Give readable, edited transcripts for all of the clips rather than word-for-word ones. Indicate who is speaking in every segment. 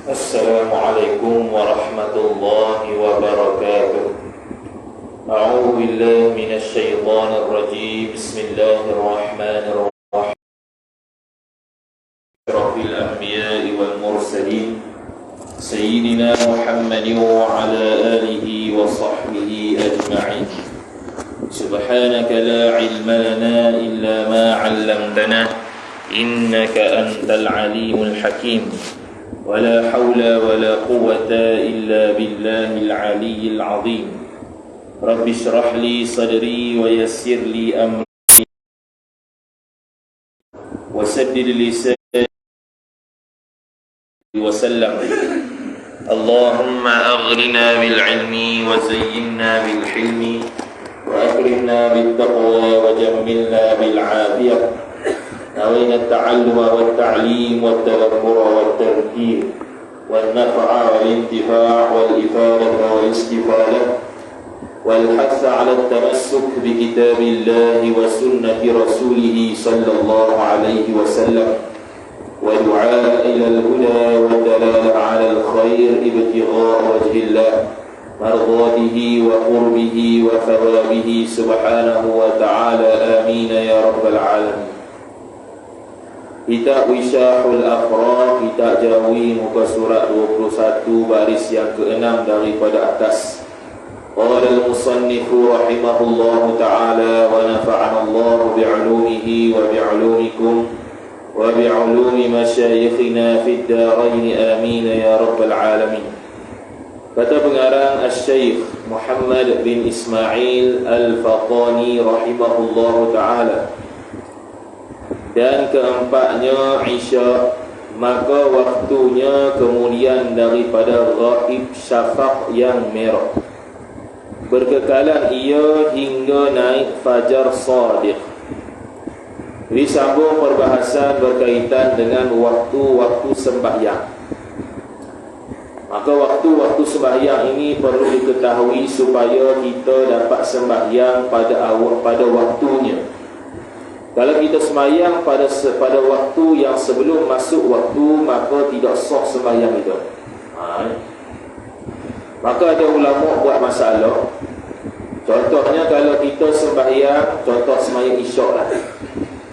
Speaker 1: Assalamualaikum warahmatullahi wabarakatuh. A'udzu billahi minasy syaithanir rajim. Bismillahirrahmanirrahim. Asyrafil anbiya'i wal mursalin sayyidina Muhammadin wa ala alihi wa sahbihi ajma'in. Subhanaka la ilma lana illa ma 'allamtana innaka antal alimul hakim. ولا حول ولا قوة إلا بالله العلي العظيم رب اشرح لي صدري ويسر لي أمري وسدد لساني وسلم اللهم أغننا بالعلم وزينا بالحلم وأكرمنا بالتقوى وجملنا بالعافية نوينا التعلم والتعليم والتدبر والتذكير والنفع والانتفاع والإفادة والاستفادة والحث على التمسك بكتاب الله وسنة رسوله صلى الله عليه وسلم ودعاء إلى الهدى والدلالة على الخير ابتغاء وجه الله مرضاته وقربه وثوابه سبحانه وتعالى آمين يا رب العالمين. Kitab Wisyahul Afraq, kitab Jawi, muka surat 21, baris yang ke-6 daripada atas. Qala al-musannifu rahimahullahu ta'ala wa nafa'ana Allah bi'ulumihi wa bi'ulumikum wa bi'ulumi masyayikhina fid darain amin ya rabbal alamin. Kata pengarang Asy-Syaikh Muhammad bin Ismail Al-Faqani rahimahullahu ta'ala. Dan keempatnya Isya, maka waktunya kemudian daripada ghaib syafaq yang merah, berkekalan ia hingga naik fajar sadiq. Disambung perbahasan berkaitan dengan waktu-waktu sembahyang. Maka waktu-waktu sembahyang ini perlu diketahui supaya kita dapat sembahyang pada waktunya. Kalau kita sembahyang pada waktu yang sebelum masuk waktu, maka tidak sah sembahyang itu. Maka ada ulama buat masalah. Contohnya kalau kita sembahyang, contoh sembahyang isyak lah.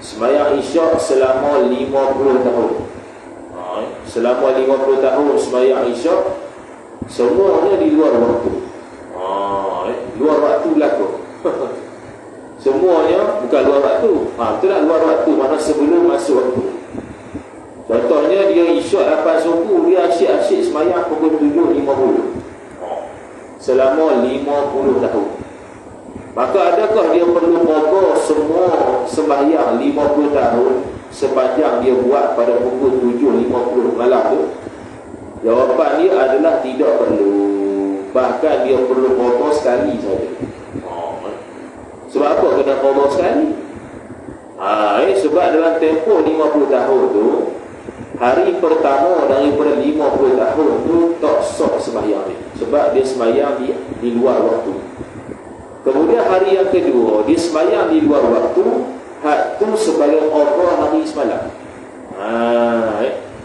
Speaker 1: Sembahyang isyak selama 50 tahun. Selama 50 tahun sembahyang isyak, semuanya di luar waktu. Luar waktu berlaku. Semuanya bukan luar waktu. Itulah luar waktu, mana sebelum masuk waktu. Contohnya dia isyak 8 subuh, dia asyik-asyik semayang pukul 7.50 selama 50 tahun. Maka adakah dia perlu qada semua sembahyang 50 tahun sepanjang dia buat pada pukul 7.50 malam tu? Jawapan dia adalah tidak perlu. Bahkan dia perlu qada sekali saja. Sebab apa kena qada sekali? Sebab dalam tempoh 50 tahun tu, hari pertama daripada 50 tahun tu tak sah sembahyang dia, sebab dia sembahyang di luar waktu. Kemudian hari yang kedua, dia sembahyang di luar waktu, hak tu sebagai qada hari semalam.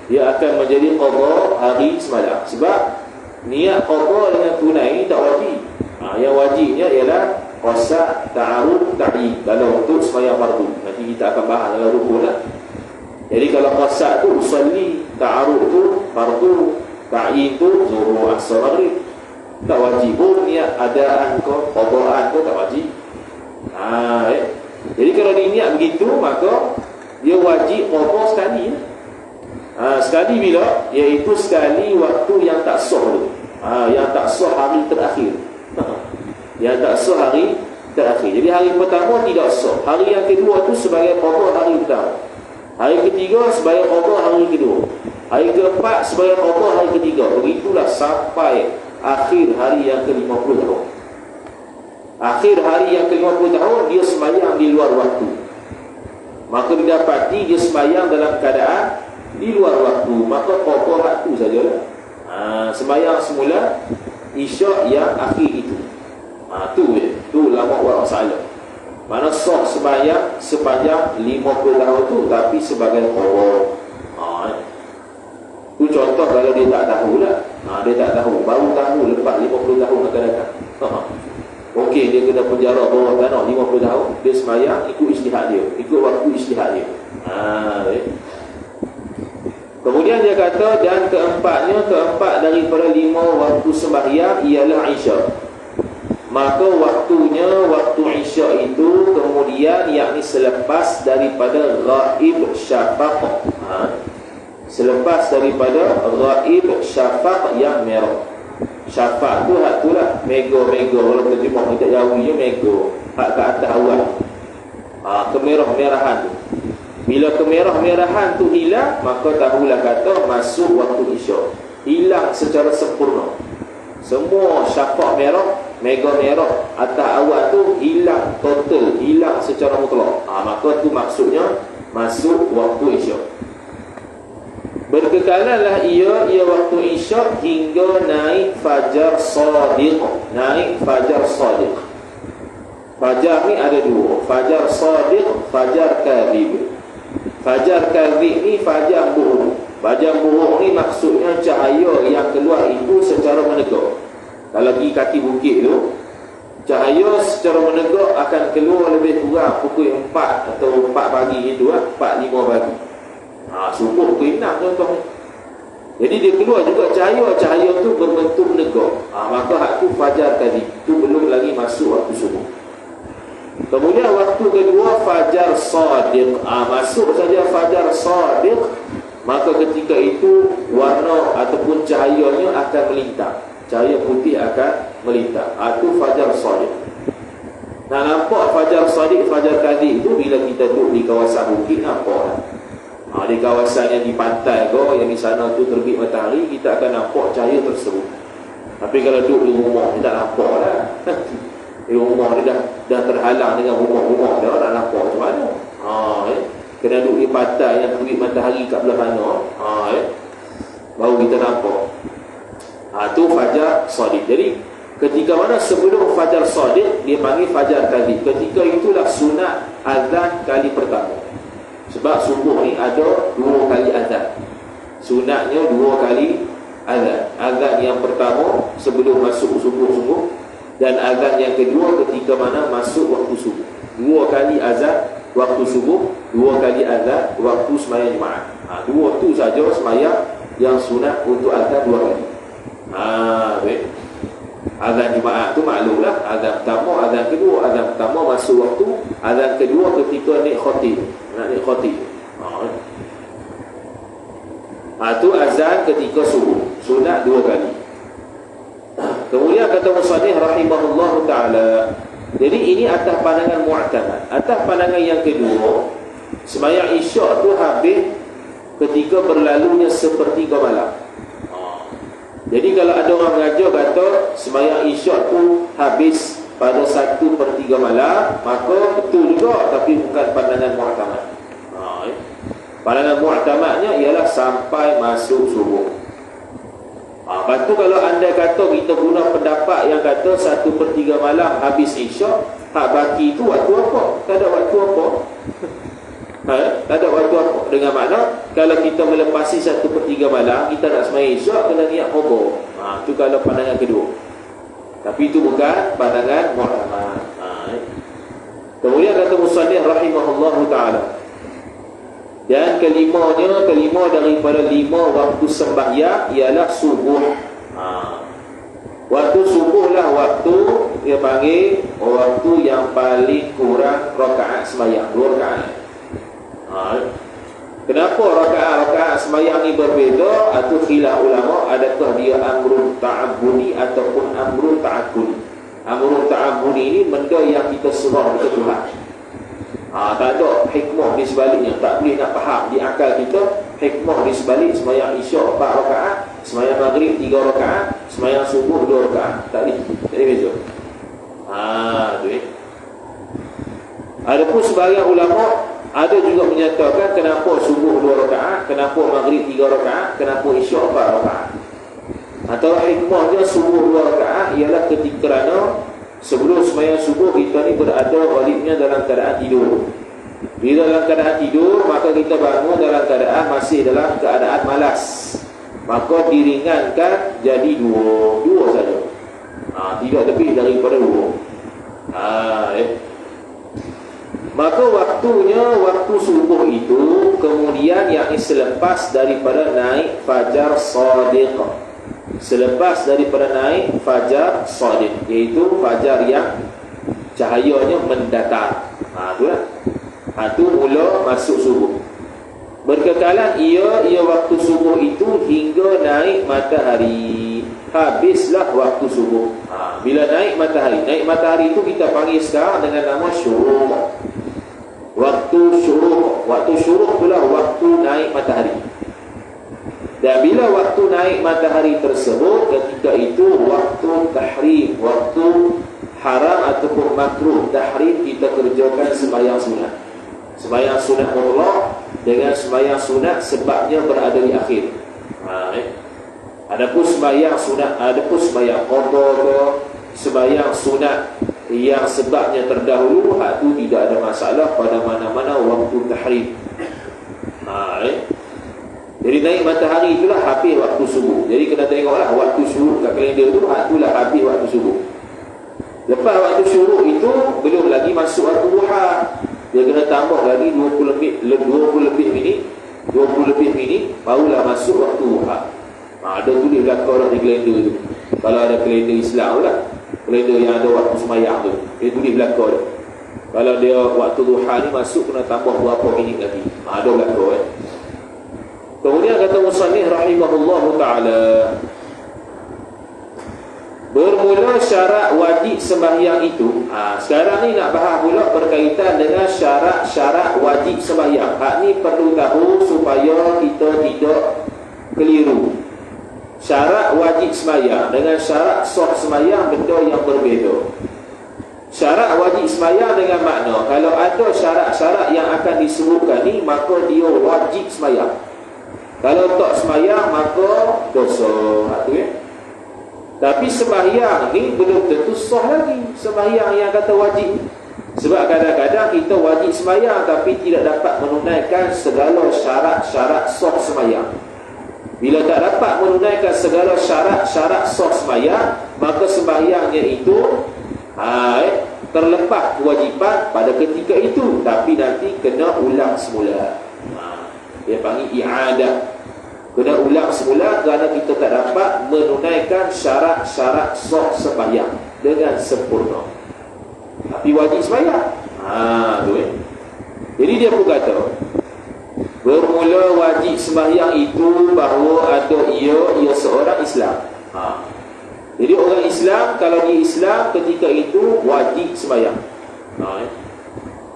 Speaker 1: Dia akan menjadi qada hari semalam. Sebab niat qada dengan tunai tak wajib. Yang wajibnya ialah qasa, ta'arud, ta'yin dalam untuk sembahyang fardu. Nanti kita akan bahas dalam rukun lah. Jadi kalau qasa tu usalli, ta'arud tu fardu, ta'yin tu zuhur, asar, maghrib. Tak wajib pun niat adaan kau, qadaan tu tak wajib. Jadi kalau dia niat begitu, maka dia wajib qada sekali. Sekali bila? Iaitu sekali waktu yang tak sah tu. Yang tak sah hari terakhir. Yang tak sah hari terakhir. Jadi hari pertama tidak sah. Hari yang kedua tu sebagai qada hari pertama. Hari ketiga sebagai qada hari kedua. Hari keempat sebagai qada hari ketiga. Begitulah sampai akhir hari yang ke-50 tahun. Akhir hari yang ke-50 tahun dia sembahyang di luar waktu. Maka didapati dia sembahyang dalam keadaan di luar waktu, maka qada hak tu sajalah. Sembahyang semula isyak yang akhir itu. Tu lama buat masalah. Mana sah sembahyang sepanjang 50 tahun tu, tapi sebagai qada. Itu contoh kalau kalau dia tak tahu lah, dia tak tahu, baru tahu lepas 50 tahun akan datang. Okey, dia kena penjara bawah tanah 50 tahun, dia sembahyang ikut ijtihad dia, ikut waktu ijtihad dia. Kemudian dia kata, dan keempat daripada 5 waktu sembahyang ialah Isya. Maka waktunya waktu Isya itu kemudian yakni selepas daripada ghaib syafaq. Selepas daripada ghaib syafaq yang merah. Syafaq tu hak tu lah, mega-mega, kalau terjemah kita Jawinya mega, hak ke atas awan. Kemerah-merahan tu. Bila kemerah-merahan tu hilang, maka tahulah kata masuk waktu Isya. Hilang secara sempurna. Semua syafaq merah, mega merah atas awan tu hilang total, hilang secara mutlak. Maka tu maksudnya masuk waktu Isya. Berkekalanlah ia waktu Isya hingga naik fajar sadiq. Naik fajar sadiq. Fajar ni ada 2, fajar sadiq, fajar kadhib. Fajar kadhib ni fajar buruk. Fajar buruk ni maksudnya cahaya yang keluar itu secara menegak. Kalau pergi kaki bukit tu, cahaya secara menegak akan keluar lebih kurang pukul 4 atau 4 pagi itu, 4-5 pagi. Subuh pukul 6 contohnya. Jadi dia keluar juga cahaya tu berbentuk menegak. Maka hak tu fajar tadi, tu belum lagi masuk waktu subuh. Kemudian waktu kedua fajar sadiq. Masuk saja fajar sadiq, maka ketika itu warna ataupun cahayanya akan melintang. Cahaya putih akan melintang. Itu fajar sadiq. Nak nampak fajar sadiq, fajar kadhib itu bila kita duduk di kawasan bukit, nampak. Di kawasan yang di pantai ko, yang di sana tu terbit matahari, kita akan nampak cahaya tersebut. Tapi kalau duduk di rumah, kita tak nampak lah. Di rumah dia dah terhalang dengan rumah-rumah dia, nak nampak macam mana. Kena duduk di pantai yang terbit matahari kat belah mana, baru kita nampak. Tu fajar sadiq. Jadi ketika mana sebelum fajar sadiq, dia panggil fajar kadhib. Ketika itulah sunat azan kali pertama. Sebab subuh ni ada 2 kali azan. Sunatnya 2 kali azan. Azan yang pertama sebelum masuk subuh-subuh, dan azan yang kedua ketika mana masuk waktu subuh. 2 kali azan waktu subuh, 2 kali azan waktu sembahyang Jumaat. 2 tu saja sembahyang yang sunat untuk azan 2 kali. Baik. Azan Jumaat tu maklumlah, azan pertama, azan kedua. Azan pertama masuk waktu, azan kedua ketika naik khatib. Nak naik khatib. Tu azan ketika subuh, sunat 2 kali. Kemudian kata musannif rahimahullah ta'ala, jadi ini atas pandangan mu'tamad. Atas pandangan yang kedua, sembahyang Isyak tu habis ketika berlalunya sepertiga malam. Jadi kalau ada orang mengajar kata sembahyang Isyak tu habis pada 1/3 malam, maka betul juga, tapi bukan pandangan mu'tamad. Pandangan mu'tamadnya ialah sampai masuk subuh. Lepas tu kalau anda kata kita guna pendapat yang kata 1/3 malam habis Isyak, hak baki tu waktu apa? Tak ada waktu apa? Tak ada waktu apa? Dengan makna kalau kita melepasi 1/3 malam, kita nak sembahyang Isyak, kena niat qada. Tu kalau pandangan kedua. Tapi itu bukan pandangan mu'tamad. Kemudian kata musannif rahimahullahu ta'ala, dan kelima daripada 5 waktu sembahyang ialah subuh. Waktu subuh lah waktu dia panggil waktu yang paling kurang rakaat sembahyang, 2 rakaat. Kenapa rakaat sembahyang ni berbeza? Atau khilaf ulama, adakah dia amrun ta'abbudi ataupun amrun ta'akkudi. Amrun ta'abbudi ni benda yang kita serah dekat Tuhan. Tak ada hikmah di sebaliknya, tak boleh nak faham di akal kita hikmah di sebalik sembahyang Isyak 4 rakaat, sembahyang Maghrib 3 rakaat, sembahyang subuh 2 rakaat. Tak boleh beza. Tu Adapun sebahagian ulama ada juga menyatakan kenapa subuh 2 rakaat, kenapa Maghrib 3 rakaat, kenapa Isyak 4 rakaat. Atau hikmahnya subuh 2 rakaat ialah ketika kerana sebelum sembahyang subuh kita ni berada ghalibnya dalam keadaan tidur. Bila dalam keadaan tidur, maka kita bangun dalam keadaan masih dalam keadaan malas. maka diringankan jadi dua saja. Tidak lebih daripada dua. Maka waktunya waktu subuh itu, kemudian yang selepas daripada naik fajar shadiq. Selepas daripada naik fajar shadiq, iaitu fajar yang cahayanya mendatar. Itulah. Itu mula masuk subuh. Berkekalan ia waktu subuh itu hingga naik matahari. Habislah waktu subuh. Bila naik matahari itu kita panggil sekarang dengan nama syuruk. Waktu syuruk itulah waktu naik matahari. Dan bila waktu naik matahari tersebut, ketika itu waktu tahrim, waktu haram ataupun makruh. Tahrim kita kerjakan sembahyang sunat. Sembahyang sunat mutlak dengan sembahyang sunat sebabnya berada di akhir. Adapun sembahyang sunat, adapun sembahyang qada ke sembahyang sunat yang sebabnya terdahulu, hak tu tidak ada masalah pada mana-mana waktu tahrim. Jadi naik matahari itulah habis waktu subuh. Jadi kena tengoklah waktu syuruk kat kalender tu, hak itulah habis waktu subuh. Lepas waktu syuruk itu belum lagi masuk waktu duha. Dia kena tambah lagi 20 lebih minit barulah masuk waktu duha. Ada tulis belakang di kalender tu. Kalau ada kalender Islam lah, kalender yang ada waktu sembahyang tu, dia tulis belakang tu. Kalau dia waktu duha ni masuk, kena tambah berapa minit lagi. Ada belakang. Kemudian kata musannif rahimahullah ta'ala, bermula syarat wajib sembahyang itu. Sekarang ni nak bahas pula berkaitan dengan syarat-syarat wajib sembahyang. Hak ni perlu tahu supaya kita tidak keliru. Syarat wajib sembahyang dengan syarat sah sembahyang benda yang berbeza. Syarat wajib sembahyang dengan makna kalau ada syarat-syarat yang akan disebutkan ni, maka dia wajib sembahyang. Kalau tak sembahyang maka dosa. Tapi sembahyang ni belum tentu sah lagi. Sembahyang yang kata wajib. Sebab kadang-kadang kita wajib sembahyang tapi tidak dapat menunaikan segala syarat-syarat sah sembahyang. Bila tak dapat menunaikan segala syarat-syarat sah sembahyang, maka sembahyangnya itu terlepas kewajipan pada ketika itu, tapi nanti kena ulang semula. Dia panggil i'adah. Kena ulang semula kerana kita tak dapat menunaikan syarat-syarat sah sembahyang dengan sempurna. Tapi wajib sembahyang. Jadi dia pun kata, bermula wajib sembahyang itu bahawa ada ia seorang Islam. Jadi orang Islam, kalau dia Islam ketika itu wajib sembahyang.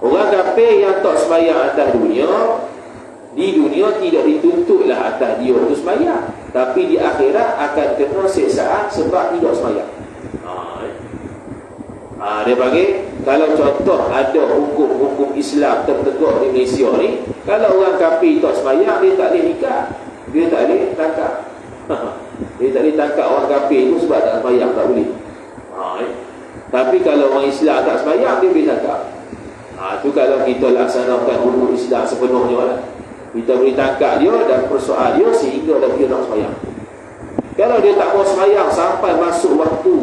Speaker 1: Orang kafir yang tak sembahyang atas dunia, di dunia tidak dituntutlah atas dia untuk sembahyang, tapi di akhirat akan kena siksaan sebab tidak sembahyang. Dia bagi, kalau contoh ada hukum-hukum Islam tertegak di Malaysia ni, kalau orang kafir tak sembahyang, dia tak boleh nikah, dia tak boleh tangkap. Dia tak boleh tangkap orang kafir itu sebab tak sembahyang, tak boleh. Tapi kalau orang Islam tak sembahyang, dia boleh tangkap. Itu kalau kita laksanakan hukum Islam sepenuhnya lah, kita boleh tangkap dia dan persoal dia sehingga dia nak sembahyang. Kalau dia tak mau sembahyang sampai masuk waktu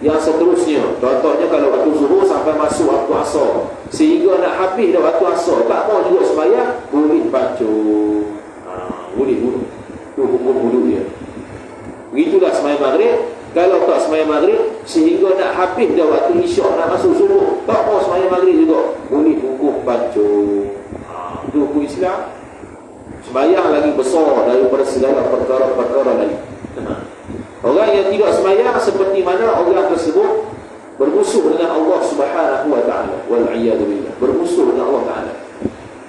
Speaker 1: yang seterusnya, contohnya kalau waktu zuhur sampai masuk waktu asar, sehingga nak habis dah waktu asar, tak mau juga sembahyang, boleh bacuk. Boleh bunuh. Itu hukum bunuh dia. Begitulah sembahyang maghrib. Kalau tak sembahyang maghrib sehingga nak habis dah waktu isyak nak masuk subuh, tak mau sembahyang maghrib juga, boleh hukum bacuk. Itu hukum Islam. Sembahyang lagi besar daripada segala perkara-perkara lain. Orang yang tidak sembahyang seperti mana orang tersebut bermusuh dengan Allah Subhanahu wa ta'ala. Wal'iyadu billah. Bermusuh dengan Allah Ta'ala.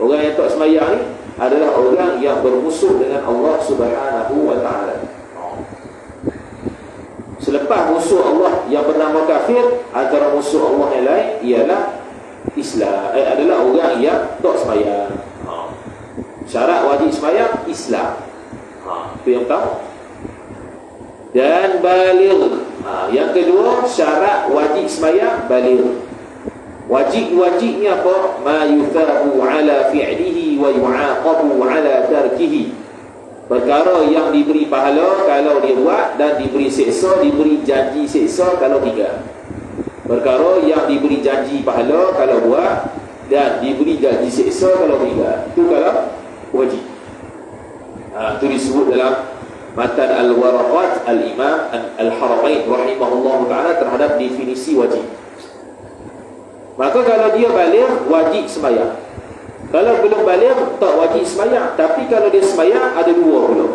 Speaker 1: Orang yang tak sembahyang ni adalah orang yang bermusuh dengan Allah Subhanahu wa ta'ala. Selepas musuh Allah yang bernama kafir, antara musuh Allah yang lain ialah Islam, adalah orang yang tak sembahyang. Syarat wajib sembahyang Islam. Itu yang tahu. Dan baligh. Yang kedua, syarat wajib sembahyang baligh. Wajibnya apa? Ma yuthabu ala fi'lihi wa yu'aqabu ala tarkihi. Perkara yang diberi pahala kalau dia buat, dan diberi seksa, diberi janji seksa kalau tinggal. Perkara yang diberi janji pahala kalau buat, dan diberi janji seksa kalau tinggal. Itu kalau wajib. Itu disebut dalam Matan Al-Waraqat Al-Imam Al-Haramain rahimahullah ta'ala terhadap definisi wajib. Maka kalau dia balik, wajib sembahyang. Kalau belum balik, tak wajib sembahyang. Tapi kalau dia sembahyang, ada dua pula.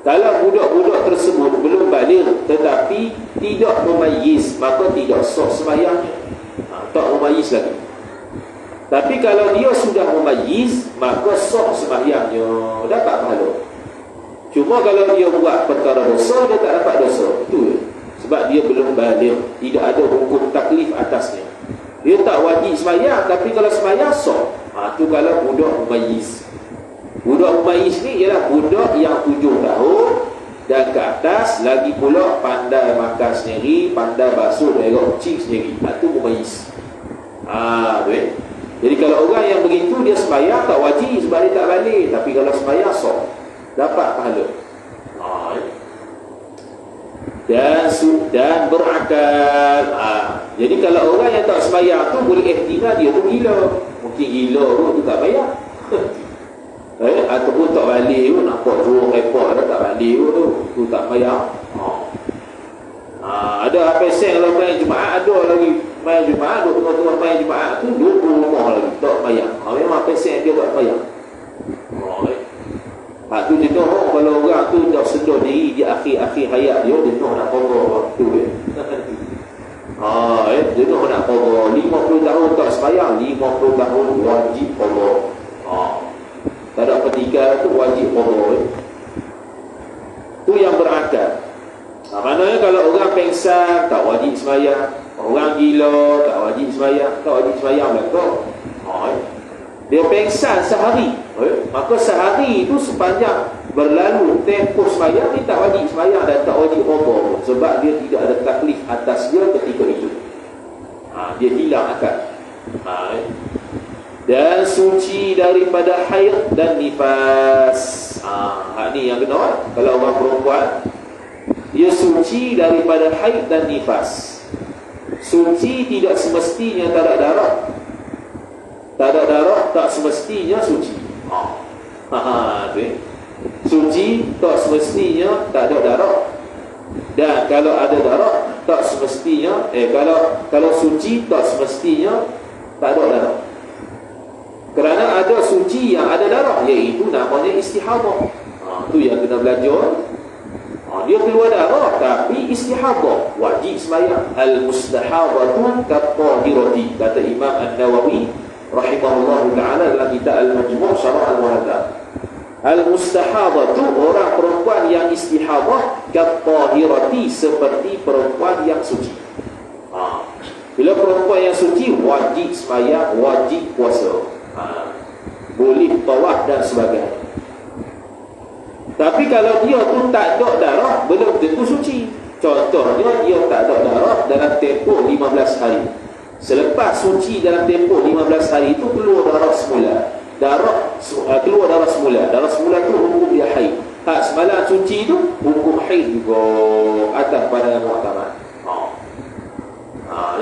Speaker 1: Kalau budak-budak tersebut belum balik tetapi tidak memayyiz, maka tidak sah sembahyangnya. Tak memayyiz lagi. Tapi kalau dia sudah memayyiz, maka sah sembahyangnya, dapat pahala. Cuma kalau dia buat perkara dosa, dia tak dapat dosa. Itu je. Sebab dia belum balik, tidak ada hukum taklif atasnya. Dia tak wajib sembahyang, tapi kalau sembahyang sah. Itu kalau budak mumayyiz. Budak mumayyiz ni ialah budak yang 7 tahun dan ke atas, lagi pula pandai makan sendiri, pandai basuh daerah kecil sendiri. Itu mumayyiz. Jadi kalau orang yang begitu, dia sembahyang tak wajib sebab dia tak balik, tapi kalau sembahyang sah, dapat pahala. Dan berakal. Jadi kalau orang yang tak sembahyang tu boleh ihtimal dia tu gila. Mungkin gila tu tak bayar. Ataupun tak balik tu, nampak jauh repot dah tak balik tu tak bayar. Ada apa sen kalau main Jumaat, ada lagi main Jumaat, tengah-tengah main Jumaat tu duduk rumah lagi tak bayar. Memang apa sen dia tak bayar. Tu jenuh kalau orang tu dah sedar diri di akhir-akhir hayat dia, jenuh nak qada waktu dia. Jenuh nak qada 50 tahun tak sembahyang, 50 tahun wajib qada. Tak ada petikan tu wajib qada. Tu yang berakal. Maknanya kalau orang pengsan tak wajib sembahyang, orang gila tak wajib sembahyang, tak wajib sembahyang belaka. Dia pengsan sehari, maka sehari itu sepanjang berlalu tempoh sembahyang, dia tak wajib sembahyang dan tak wajib qada, sebab dia tidak ada taklif atas dia ketika itu. Dia hilang akal. Dan suci daripada haid dan nifas. Ni yang kena. Kalau orang perempuan, dia suci daripada haid dan nifas. Suci tidak semestinya tak ada darah. Tak ada darah tak semestinya suci. Suci tak semestinya tak ada darah. Dan kalau ada darah tak semestinya kalau suci tak semestinya tak ada darah. Kerana ada suci yang ada darah, iaitu namanya istihadah. Itu yang kena belajar. Dia keluar darah tapi istihadah, wajib sembahyang. Al-mustahadatu kathahirati, kata Imam An-Nawawi rahimahullah ta'ala dalam kitab Al-Majmu' Syarah Al-Muhadzab. Al-mustahadatu, orang perempuan yang istihadah, kathahirati, seperti perempuan yang suci. Bila perempuan yang suci, wajib sembahyang, wajib puasa, boleh tawaf dan sebagainya. Tapi kalau dia tu tak ada darah, belum tentu suci. Contohnya, dia tak ada darah dalam tempoh 15 hari. Selepas suci dalam tempoh 15 hari itu keluar darah semula. Keluar darah semula. Darah semula tu hukum dia haid. Semalam suci itu hukum haid juga atas pada mu'tamad.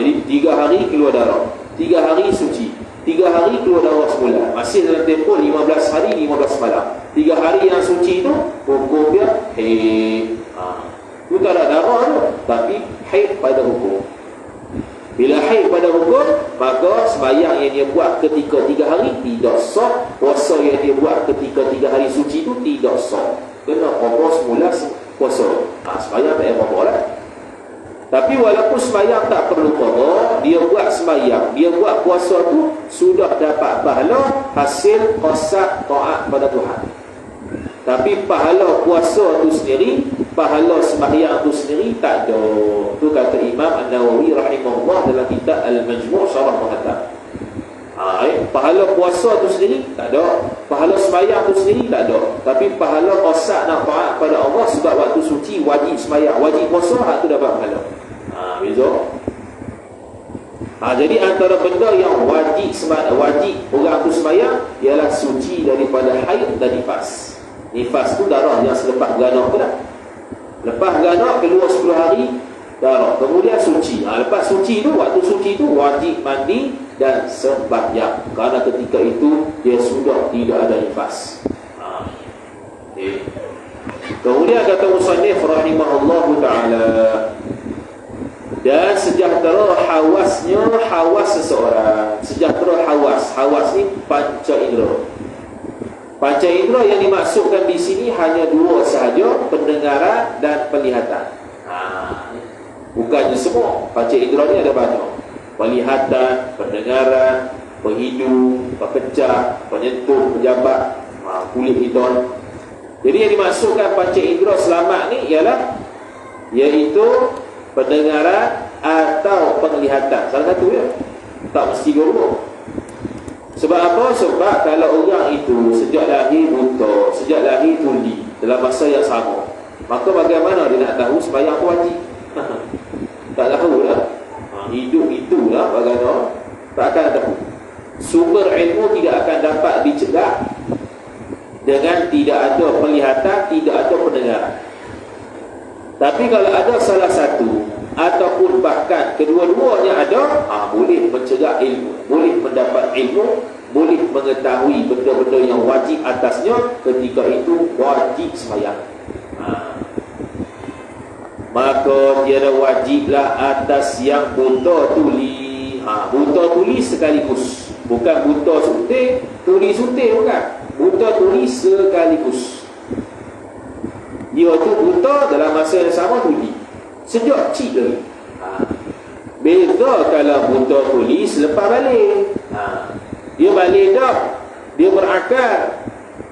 Speaker 1: Jadi 3 hari keluar darah, 3 hari suci, 3 hari keluar darah semula. Masih dalam tempoh 15 hari 15 malam. 3 hari yang suci itu hukum dia haid. Itu tak ada darah tu, tapi haid pada hukum. Bila haid pada hukum, maka sembahyang yang dia buat ketika 3 hari tidak sah. Puasa yang dia buat ketika 3 hari suci itu tidak sah. Kena qada semula puasa. Sembahyang tak payah qada lah. Tapi walaupun sembahyang tak perlu qada, dia buat sembahyang, dia buat puasa tu sudah dapat pahala hasil qasad taat pada Tuhan. Tapi pahala puasa tu sendiri, pahala sembahyang tu sendiri tak ada. Tu kata Imam An-Nawawi rahimahullah dalam kitab Al-Majmu' Syarah Al-Muhadzab. Pahala puasa tu sendiri tak ada, pahala sembahyang tu sendiri tak ada. Tapi pahala qasad nak taat pada Allah sebab waktu suci wajib sembahyang, wajib puasa, tu dapat pahala. Beza. Jadi antara benda yang wajib orang tu sembahyang ialah suci daripada haid dan nifas. Nifas tu darah yang selepas beranak tu dah. Lepas beranak keluar 10 hari darah, kemudian suci. Lepas suci tu, waktu suci tu wajib mandi dan sembahyang, kerana ketika itu dia sudah tidak ada nifas. Okay. Kemudian kata musannif rahimahullahu ta'ala, dan sejahtera hawasnya, hawas seseorang. Sejahtera hawas ni panca indera. Panca indera yang dimaksudkan di sini hanya dua sahaja, pendengaran dan penglihatan. Bukannya semua. Panca indera ni ada banyak. Penglihatan, pendengaran, penghidung, pekecah, penyentuh, pejabat, kulit hidung. Jadi yang dimaksudkan panca indera selamat ni ialah iaitu pendengaran atau penglihatan. Salah satu ya. Tak mesti dua. Sebab apa? Sebab kalau orang itu sejak lahir buta, sejak lahir tuli dalam masa yang sama, maka bagaimana dia nak tahu sembahyang tu wajib? Tak tahu lah. Hidup itulah bagaimana, tak akan tahu. Sumber ilmu tidak akan dapat dicegah dengan tidak ada penglihatan, tidak ada pendengaran. Tapi kalau ada salah satu ataupun bahkan kedua-duanya ada, boleh mencegah ilmu, boleh mendapat ilmu, boleh mengetahui benda-benda yang wajib atasnya, ketika itu wajib sembahyang. Maka tiada wajiblah atas yang buta tuli. Buta tuli sekaligus, bukan buta sutir, tuli sutir, bukan. Buta tuli sekaligus. Dia tu buta dalam masa yang sama tuli, sejak kecil lagi. Beza kalau buta tuli selepas balik. Dia balik dah, dia berakal,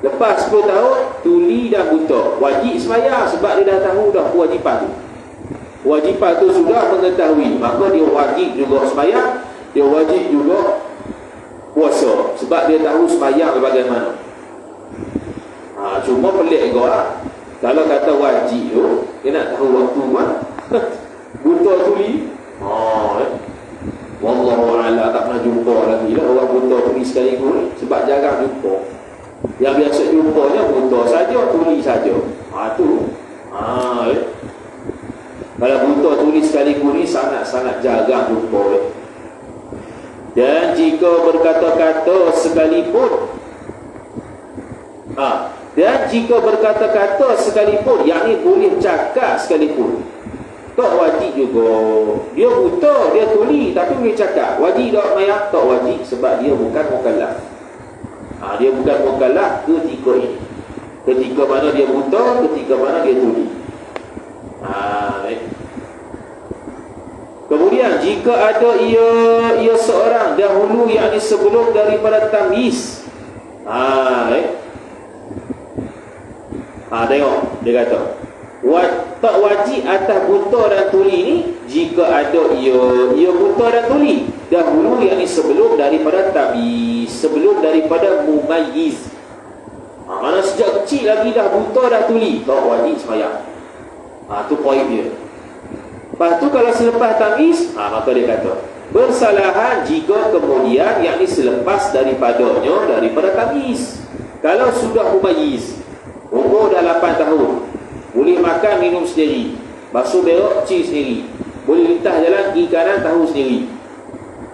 Speaker 1: lepas 10 tahun tuli dan buta, wajib sembahyang sebab dia dah tahu dah kewajipan tu. Kewajipan tu sudah mengetahui, maka dia wajib juga sembahyang, dia wajib juga puasa sebab dia tahu sembahyang bagaimana. Cuma pelik juga lah. Kalau kata wajib tu, dia nak tahu waktu mana. Buta tuli, wallahu a'lam, tak pernah jumpa lagi lah orang buta tuli sekali ni, sebab jarang jumpa. Yang biasa jumpanya buta saja, tuli saja. Kalau buta tuli sekali ni sangat-sangat jarang jumpa. Dan jika berkata-kata sekalipun, dan jika berkata-kata sekalipun, yakni boleh cakap sekalipun, tak wajib juga. Dia buta, dia tuli, tapi boleh cakap. Wajib tak mayat? Tak wajib, sebab dia bukan mukallaf. Dia bukan mukallaf ketika ini. Ketika mana dia buta, ketika mana dia tuli. Kemudian jika ada ia seorang dahulu, yakni sebelum daripada tamyiz. Tengok, dia kata tak wajib atas buta dan tuli ni jika ada ia buta dan tuli dahulu, yakni sebelum daripada tamyiz, sebelum daripada mumayyiz. Mana sejak kecil lagi dah buta dah tuli, tak wajib sembahyang. Tu poin dia. Lepas tu kalau selepas tamyiz, maka dia kata bersalahan jika kemudian, yakni selepas daripadanya, daripada tamyiz. Kalau sudah mumayyiz, umur dah 8 tahun, boleh makan minum sendiri, basuh berak cuci sendiri, boleh lintas jalan kiri kanan tahu sendiri,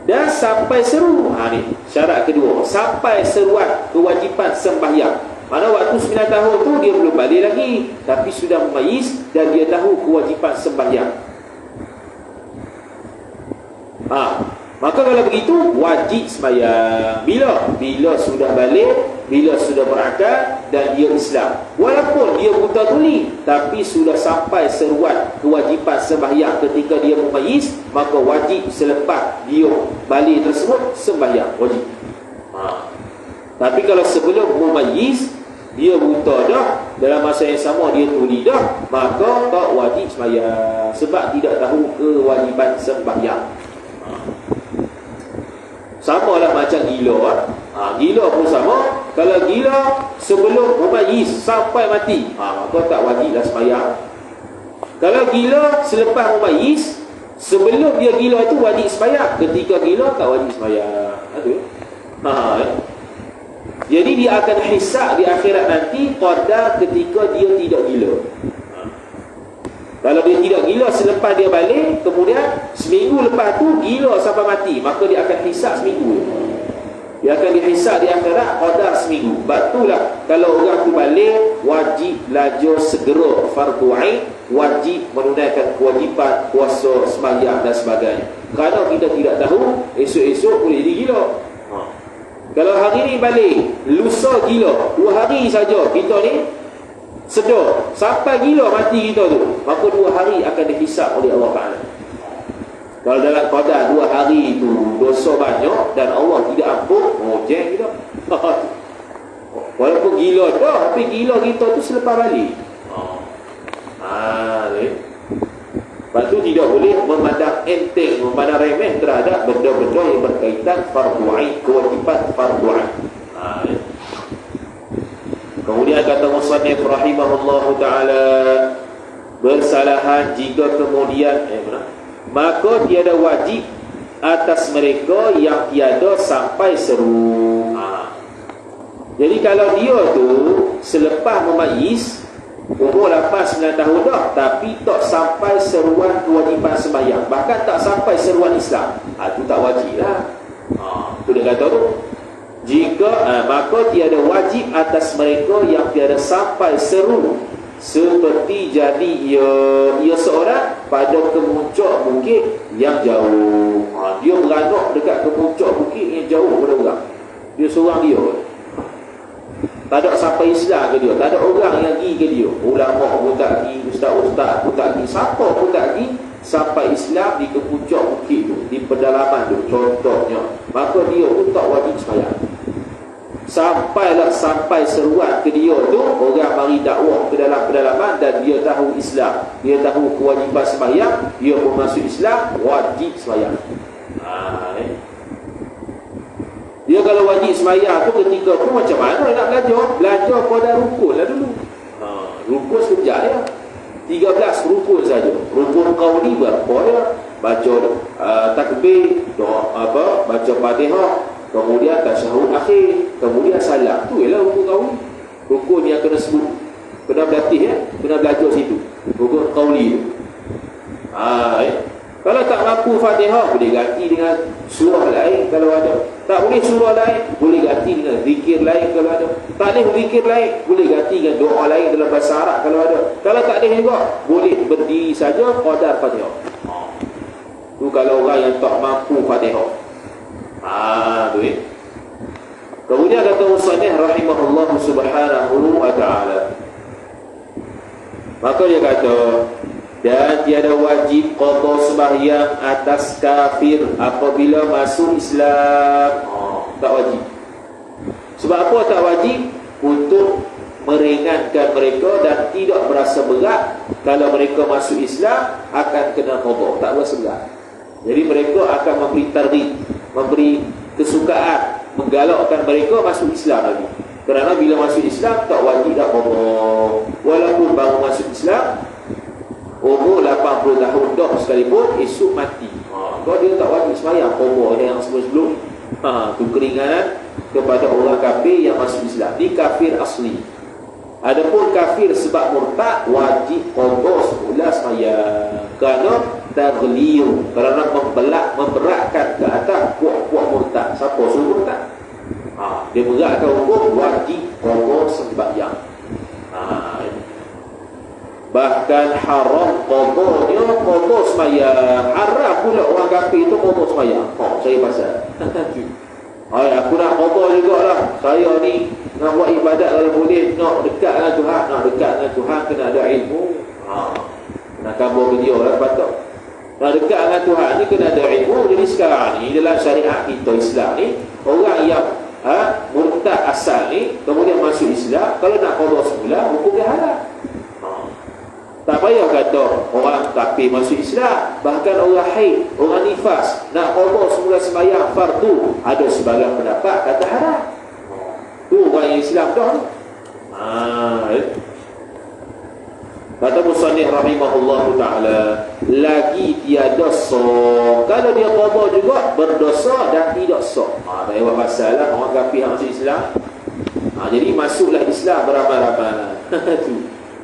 Speaker 1: dan sampai seru. Ni syarat kedua, sampai seruan kewajipan sembahyang. Mana waktu 9 tahun tu dia belum balik lagi, tapi sudah mumayyiz dan dia tahu kewajipan sembahyang. Maka kalau begitu wajib sembahyang. Bila sudah balik, bila sudah berakal dan dia Islam. Walaupun dia buta tuli, tapi sudah sampai seruan kewajipan sembahyang ketika dia mumayyiz, maka wajib selepas dia balik tersebut sembahyang wajib. Tapi kalau sebelum mumayyiz, dia buta dah, dalam masa yang sama dia tuli dah, maka tak wajib sembahyang sebab tidak tahu kewajipan sembahyang. Sama lah macam gila. Gila pun sama. Kalau gila sebelum mumayyiz sampai mati, maka tak wajiblah sembahyang. Kalau gila selepas mumayyiz, sebelum dia gila tu wajib sembahyang, ketika gila tak wajib sembahyang. Jadi dia akan hisab di akhirat nanti qadar ketika dia tidak gila. Kalau dia tidak gila selepas dia balik, kemudian seminggu lepas tu gila sampai mati, maka dia akan hisab seminggu. Dia akan dihisab di akhirat qadar seminggu. Sebab itulah kalau orang tu balik, wajib belajar segera fardu ain, wajib menunaikan kewajipan puasa, sembahyang dan sebagainya. Kerana kita tidak tahu esok-esok boleh jadi gila. Kalau hari ni balik, lusa gila, 2 hari saja kita ni sedar, sampai gila mati kita tu, maka 2 hari akan dihisab oleh Allah Ta'ala. Kalau dalam qadar 2 hari tu dosa banyak dan Allah tidak ampun, jeng kita. Walaupun gila dah, tapi gila kita tu selepas balik. Lepas tu tidak boleh memandang enteng, memandang remeh terhadap benda-benda yang berkaitan fardu ain, kewajipan fardu ain. Kemudian kata musannif rahimahullahu ta'ala, bersalahan jika kemudian maka tiada wajib atas mereka yang tiada sampai seru. Jadi kalau dia tu selepas memayis umur 8-9 tahun dah, tapi tak sampai seruan kewajipan sembahyang, bahkan tak sampai seruan Islam, itu tak wajib lah. Itu dia kata tu, jika maka tiada wajib atas mereka yang tiada sampai seru, seperti jadi ia seorang pada kemuncak bukit yang jauh. Dia beranak dekat kemuncak bukit yang jauh pada orang, dia seorang dia, tak ada sampai Islam ke dia, tak ada orang yang pergi ke dia, ulama pun tak pergi, ustaz-ustaz pun tak pergi, siapa pun tak pergi sampai Islam di kepuncak bukit tu, di pedalaman tu contohnya, maka dia pun tak wajib sembahyang. Sampailah sampai seruan ke dia tu, orang mari dakwah ke dalam pedalaman dan dia tahu Islam, dia tahu kewajipan sembahyang, dia pun masuk Islam, wajib sembahyang. Dia kalau wajib sembahyang tu ketika tu macam mana nak belajar? Belajar pada rukun lah dulu. Rukun sekejap ya, 13 rukun saja. Rukun qauli berapa ya? Baca takbir, doa baca Fatihah, kemudian tasyahud akhir, kemudian salam. Tu ialah rukun qauli. Rukun yang kena sebut, kena berlatih ya, kena belajar situ. Rukun qauli tu. Kalau tak mampu Fatihah, boleh ganti dengan surah lain kalau ada. Tak boleh surah lain, boleh ganti dengan zikir lain kalau ada. Tak boleh zikir lain, boleh ganti dengan doa lain dalam bahasa Arab kalau ada. Kalau tak ada juga, boleh berdiri saja qadar Fatihah. Tu kalau orang yang tak mampu Fatihah. Tu Kemudian kata musannif rahimahullah subhanahu wa ta'ala, maka dia kata, dan tiada wajib qada sembahyang atas kafir apabila masuk Islam. Tak wajib. Sebab apa tak wajib? Untuk meringankan mereka dan tidak berasa berat kalau mereka masuk Islam akan kena qada, tak berasa berat. Jadi mereka akan memberi targhib, memberi kesukaan, menggalakkan mereka masuk Islam lagi. Kerana bila masuk Islam tak wajib dah qada. Walaupun baru masuk Islam, umur 80 tahun dah sekalipun, esok mati, kalau dia tak wajib sembahyang qada yang sebelum-sebelum. Tu keringanan kepada orang kafir yang masuk Islam. Ni kafir asli. Adapun kafir sebab murtad, wajib qada semula sembahyang. Kerana taghliu, kerana memberatkan ke atas puak-puak murtad. Siapa suruh murtad? Dia beratkan hukum, wajib qada sembahyang. Bahkan haram qadanya, qada sembahyang. Haram pula orang kafir tu qada sembahyang. Saya pasal aku nak qada jugalah. Saya ni nak buat ibadat kalau boleh, nak dekat dengan Tuhan. Nak dekat dengan Tuhan kena ada ilmu. Nak kabur ke dia lah patut. Nak dekat dengan Tuhan ni kena ada ilmu. Jadi sekarang ni dalam syariat kita Islam ni, orang yang murtad asal ni kemudian masuk Islam, kalau nak qada semula, hukum dia halal. Tak payah kata orang kafir masuk Islam, bahkan orang haid, orang nifas nak qada semula sembahyang fardu, ada sebagian pendapat kata haram. Tu orang yang Islam dah ni. Kata musannif rahimahullah ta'ala, lagi tiada sah. Kalau dia qada juga berdosa dan tidak sah. Tak payah pasal lah orang kafir masuk Islam. Jadi masuklah Islam beramai-ramai.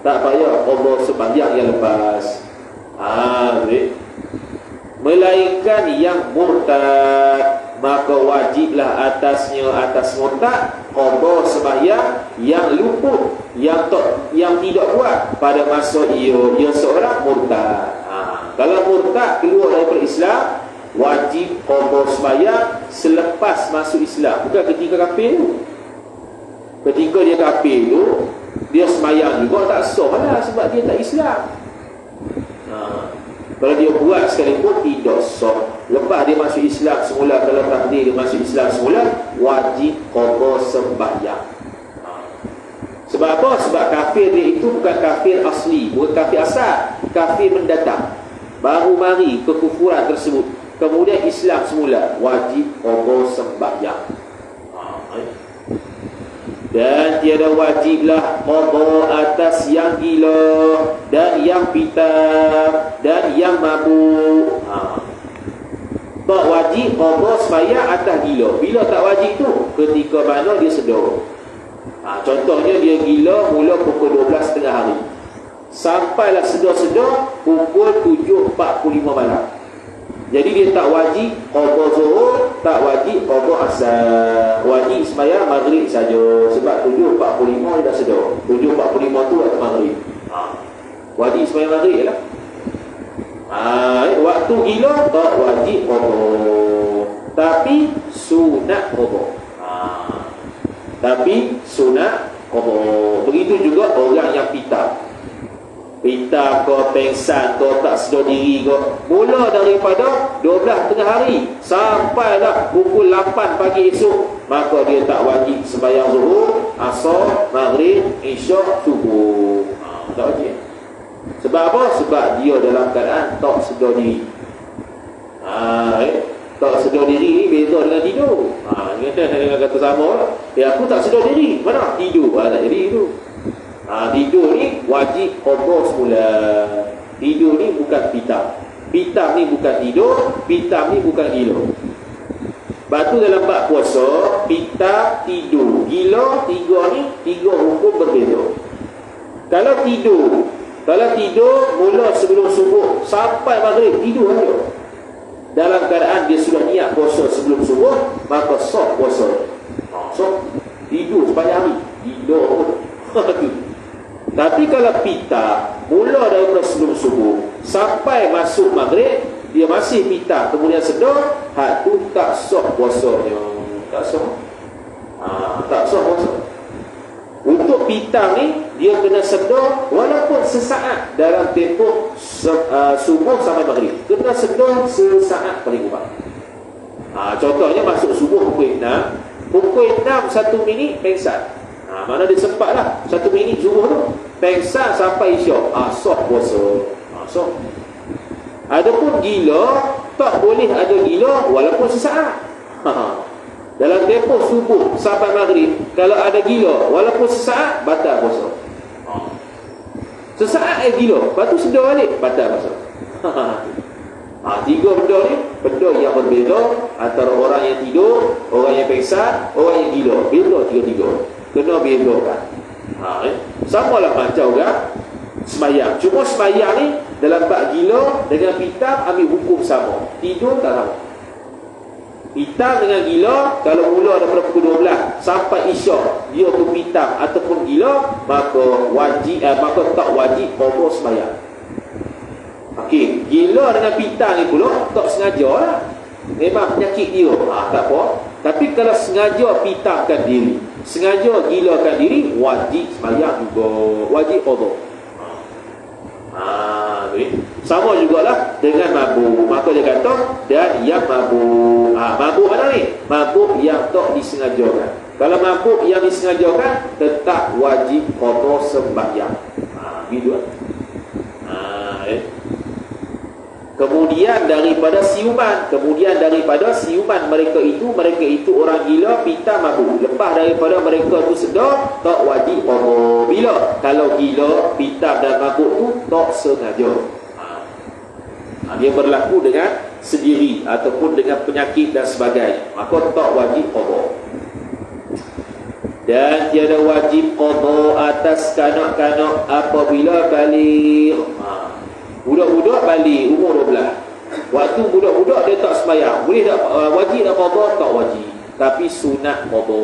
Speaker 1: Tak payah qada sembahyang yang lepas. Melainkan yang murtad, maka wajiblah atas murtad qada sembahyang yang luput, yang tidak buat pada masa ia seorang murtad. Kalau murtad keluar daripada Islam, wajib qada sembahyang selepas masuk Islam, bukan ketika kafir tu. Ketika dia kafir tu, dia sembahyang juga tak sah lah, sebab dia tak Islam. Kalau dia buat sekalipun tidak sah. Lepas dia masuk Islam semula, kalau takdir dia masuk Islam semula, wajib qada sembahyang. Sebab apa? Sebab kafir dia itu bukan kafir asli, bukan kafir asal, kafir mendatang. Baru mari kekufuran tersebut, kemudian Islam semula, wajib qada sembahyang. Dan tiada wajiblah qada atas yang gila dan yang pitam dan yang mabuk. Tak wajib qada sembahyang atas gila. Bila tak wajib tu? Ketika mana dia sedar. Contohnya dia gila mula pukul 12 tengah hari, sampailah sedar-sedar pukul 7.45 malam. Jadi dia tak wajib qada zuhur, tak wajib qada asar. Wajib sembahyang maghrib saja. Sebab 7.45 dia dah sedar. 7.45 tu waktu maghrib. Wajib sembahyang maghrib lah. Waktu gila tak wajib qada, tapi sunat qada. Tapi sunat qada. Begitu juga orang yang pitam kau, pengsan kau, tak sedar diri kau, mula daripada 12 tengah hari sampailah pukul 8 pagi esok, maka dia tak wajib sembahyang zuhur, asar, maghrib, isyak, subuh. Tak wajib. Sebab apa? Sebab dia dalam keadaan tak sedar diri. Tak sedar diri ni beza dengan tidur. Dengan kata sama lah. Aku tak sedar diri. Mana? Tidur. Tak jadi itu. Tidur ni wajib qada semula. Tidur ni bukan pitam. Pitam ni bukan tidur, pitam ni bukan gila. Batu dalam bab puasa, pitam, tidur, gila, tiga hukum berbeza. Kalau tidur mula sebelum subuh sampai maghrib, tidur saja, dalam keadaan dia sudah niat puasa sebelum subuh, maka sah puasa. Tidur sepanjang hari, tidur. Tapi kalau pita mula daripada sebelum subuh sampai masuk maghrib, dia masih pita kemudian sedar, hak tu tak sah puasanya. Tak sah. Tak sah puasa. Untuk pita ni dia kena sedar walaupun sesaat dalam tempoh subuh sampai maghrib. Kena sedar sesaat paling kurang. Contohnya masuk subuh pukul 6, pukul 6 1 minit pengsan. Mana dia sempat lah 1 minit subuh tu, pengsan sampai isyak, sah puasa. Sah. Adapun gila, tak boleh ada gila walaupun sesaat. Dalam tempoh subuh sampai maghrib, kalau ada gila walaupun sesaat, batal puasa. Sesaat gila, lepas tu sedar balik, batal puasa. Tiga benda ni, benda yang berbeza antara orang yang tidur, orang yang pengsan, orang yang gila. Beza tiga-tiga, kena bezakan. Sama lah macam orang sembahyang. Cuma sembahyang ni dalam bab gila dengan pitam ambil hukum sama. Tidur tak sama. Pitam dengan gila, kalau mula daripada pukul 12 sampai isyak dia tu pitam ataupun gila, maka wajib maka tak wajib qada sembahyang. Okey, gila dengan pitam ni pula tak sengaja lah, memang penyakit dia, tak apa. Tapi kalau sengaja pitamkan diri, sengaja gilakan diri, wajib sembahyang juga, wajib qada. Sama jugalah dengan mabuk. Maka dia kata, dan yang mabuk. Mabuk mana ni? Mabuk yang tak disengajakan. Kalau mabuk yang disengajakan, tetap wajib qada sembahyang. Gitu lah. Kemudian daripada siuman mereka itu orang gila, pita, mabuk. Lepas daripada mereka tu sedar, tak wajib qada. Bila? Kalau gila, pita dan mabuk tu tak sengaja. Dia berlaku dengan sendiri ataupun dengan penyakit dan sebagainya, maka tak wajib qada. Dan tiada wajib qada atas kanak-kanak apabila balik. Budak-budak balik umur 12. Waktu budak-budak dia tak sembahyang, boleh tak wajib tak qada? Tak wajib. Tapi sunat qada.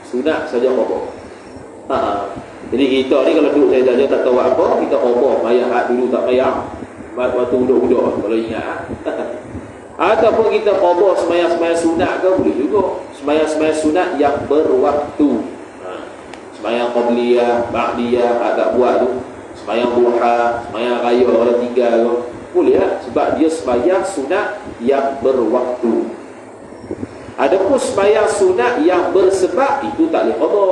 Speaker 1: Sunat saja qada. Jadi kita ni kalau duduk saja tak tahu apa, kita qada. Mayat hak dulu tak mayang. Waktu budak-budak kalau ingat. Ataupun kita qada sembahyang-sembahyang sunat ke boleh juga. Sembahyang-sembahyang sunat yang berwaktu. Sembahyang qabliyah, ba'diyah agak buat tu. Sembahyang duha, sembahyang raya kalau 3 tu. Boleh tak? Sebab dia sembahyang sunat yang berwaktu. Adapun sembahyang sunat yang bersebab itu tak boleh qada.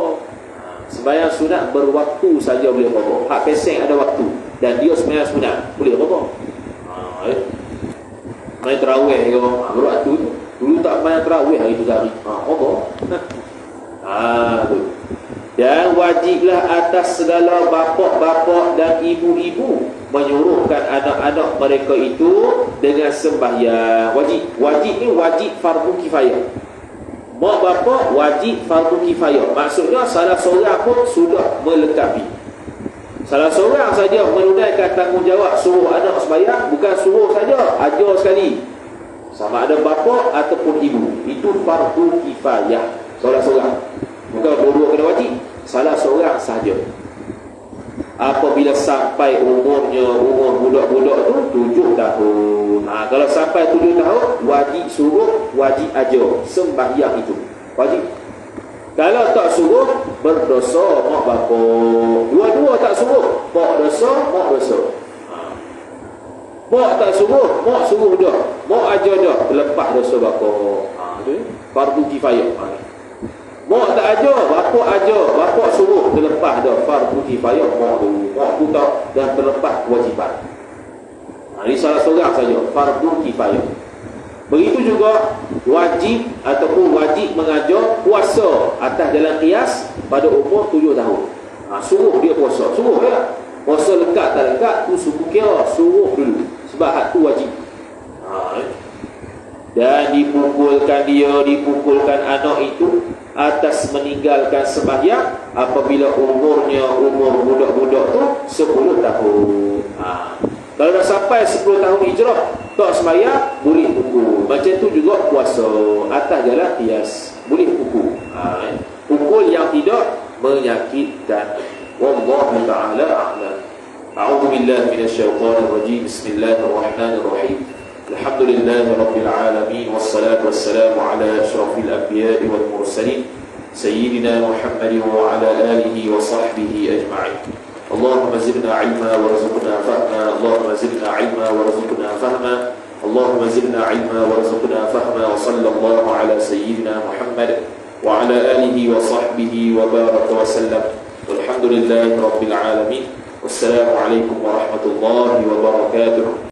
Speaker 1: Sembahyang sunat berwaktu saja boleh qada. Hak peseng ada waktu dan dia sembahyang sunat boleh qada. Main tarawih ke berwaktu tu. Dulu tak main tarawih hari tu hari. Qada. Tu. Dan wajiblah atas segala bapa-bapa dan ibu-ibu menyuruhkan anak-anak mereka itu dengan sembahyang. Wajib ni wajib fardu kifayah. Mak bapa wajib fardu kifayah. Maksudnya salah seorang pun sudah melengkapi. Salah seorang saja menunaikan tanggungjawab suruh anak sembahyang, bukan suruh saja, ajar sekali. Sama ada bapa ataupun ibu. Itu fardu kifayah. Salah seorang. Bukan dua-dua kena wajib. Salah seorang saja. Apabila sampai umur budak-budak tu 7 tahun. Kalau sampai 7 tahun, wajib suruh, wajib ajar sembahyang itu. Wajib. Kalau tak suruh, berdosa mak bapa. Dua-dua tak suruh, mak dosa, mak dosa. Mak tak suruh, mak suruh dah. Mak ajar dah, lepas dosa bapa. Fardu kifayah. Mak tak ajar, bapa suruh, terlepas dah fardu kifayah mak tu. Mak tu tak dah terlepas kewajipan. Ini salah seorang saja fardu kifayah. Begitu juga wajib ataupun wajib mengajar puasa atas jalan qiyas pada umur 7 tahun. Suruh dia puasa, suruh ya. Puasa lekat tak lekat tu suruh kira, suruh dulu. Sebab hak tu wajib. Dan dipukulkan anak itu atas meninggalkan sembahyang apabila umur budak-budak tu 10 tahun. Kalau dah sampai 10 tahun hijrah tak sembahyang, boleh pukul. Macam tu juga puasa atas jalan qiyas, boleh pukul. Pukul yang tidak menyakitkan. Wallahu ta'ala a'lam. A'udzu billahi minasyaitonir rajim. Bismillahirrahmanirrahim. Alhamdulillahi rabbil alamin wassalatu wassalamu ala asyrafil anbiya'i wal mursalin sayyidina Muhammadin wa ala alihi wa sahbihi ajma'in. Allahumma zidna ilma warzuqna fahma. Allahumma zidna ilma warzuqna fahma. Allahumma zidna ilma warzuqna fahma. Wa sallallahu ala sayyidina Muhammad wa ala alihi wa sahbihi wa baraka wa sallam. Walhamdulillahi rabbil alamin. Wassalamu alaikum warahmatullahi wabarakatuh.